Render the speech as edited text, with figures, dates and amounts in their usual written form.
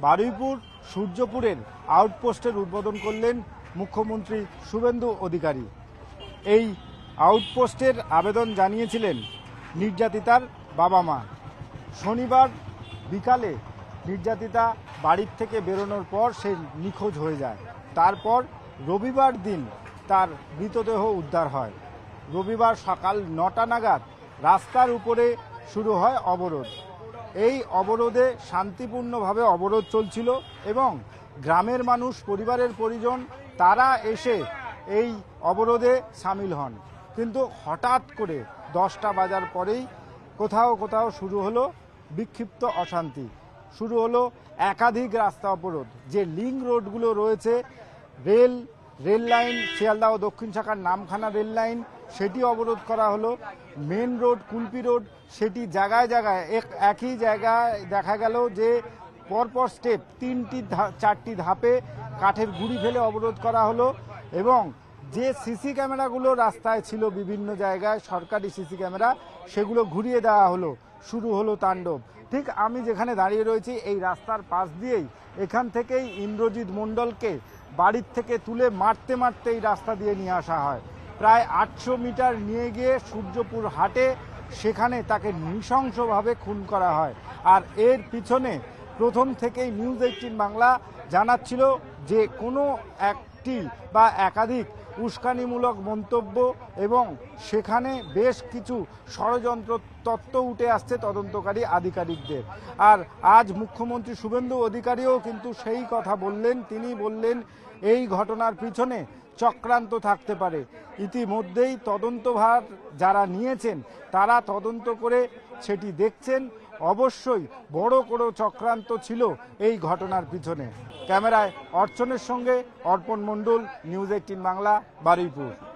বারুইপুর সূর্যপুরের আউটপোস্টের উদ্বোধন করলেন মুখ্যমন্ত্রী শুভেন্দু অধিকারী। এই আউটপোস্টের আবেদন জানিয়েছিলেন নির্যাতিতার বাবা মা। শনিবার বিকালে নির্যাতিতা বাড়ির থেকে বেরোনোর পর সে নিখোঁজ হয়ে যায়। তারপর রবিবার দিন তার মৃতদেহ উদ্ধার হয়। রবিবার সকাল 9টা নাগাদ রাস্তার উপরে শুরু হয় অবরোধ। এই অবরোধে শান্তিপূর্ণভাবে অবরোধ চলছিল এবং গ্রামের মানুষ, পরিবারের পরিজন তারা এসে এই অবরোধে সামিল হন। কিন্তু হঠাৎ করে 10টা বাজার পরেই কোথাও কোথাও শুরু হলো বিক্ষিপ্ত অশান্তি, শুরু হলো একাধিক রাস্তা অবরোধ। যে লিঙ্ক রোডগুলো রয়েছে, রেল লাইন, শিয়ালদহ ও দক্ষিণ শাখার নামখানা রেল লাইন, সেটি অবরোধ করা হলো। মেন রোড, কুলপি রোড, সেটি জায়গায় জায়গায় একই জায়গায় দেখা গেল যে পরপর স্টেপ 3-4টি ধাপে কাঠের গুঁড়ি ফেলে অবরোধ করা হলো। এবং যে সিসি ক্যামেরাগুলো রাস্তায় ছিল বিভিন্ন জায়গায়, সরকারি সিসি ক্যামেরা, সেগুলো ঘুরিয়ে দেওয়া হলো। শুরু হলো তাণ্ডব। ঠিক আমি যেখানে দাঁড়িয়ে রয়েছি এই রাস্তার পাশ দিয়েই, এখান থেকেই ইন্দ্রজিৎ মণ্ডলকে বাড়ির থেকে তুলে মারতে মারতে এই রাস্তা দিয়ে নিয়ে আসা হয়। প্রায় 800 মিটার নিয়ে গিয়ে সূর্যপুর হাটে সেখানে তাকে নৃশংসভাবে খুন করা হয়। আর এর পিছনে প্রথম থেকেই নিউজ 18 বাংলা জানাচ্ছিল যে কোনো একটি বা একাধিক উস্কানিমূলক মন্তব্য এবং সেখানে বেশ কিছু ষড়যন্ত্র তত্ত্ব উঠে আসছে তদন্তকারী আধিকারিকদের। আর আজ মুখ্যমন্ত্রী শুভেন্দু অধিকারীও কিন্তু সেই কথা বললেন। তিনি বললেন এই ঘটনার পিছনে চক্রান্ত থাকতে পারে। ইতিমধ্যেই তদন্তভার যারা নিয়েছেন তারা তদন্ত করে সেটি দেখছেন। অবশ্যই বড় কোনো চক্রান্ত ছিল এই ঘটনার পিছনে। ক্যামেরায় অর্চনের সঙ্গে অর্পণ মণ্ডল, নিউজ 18 বাংলা, বারুইপুর।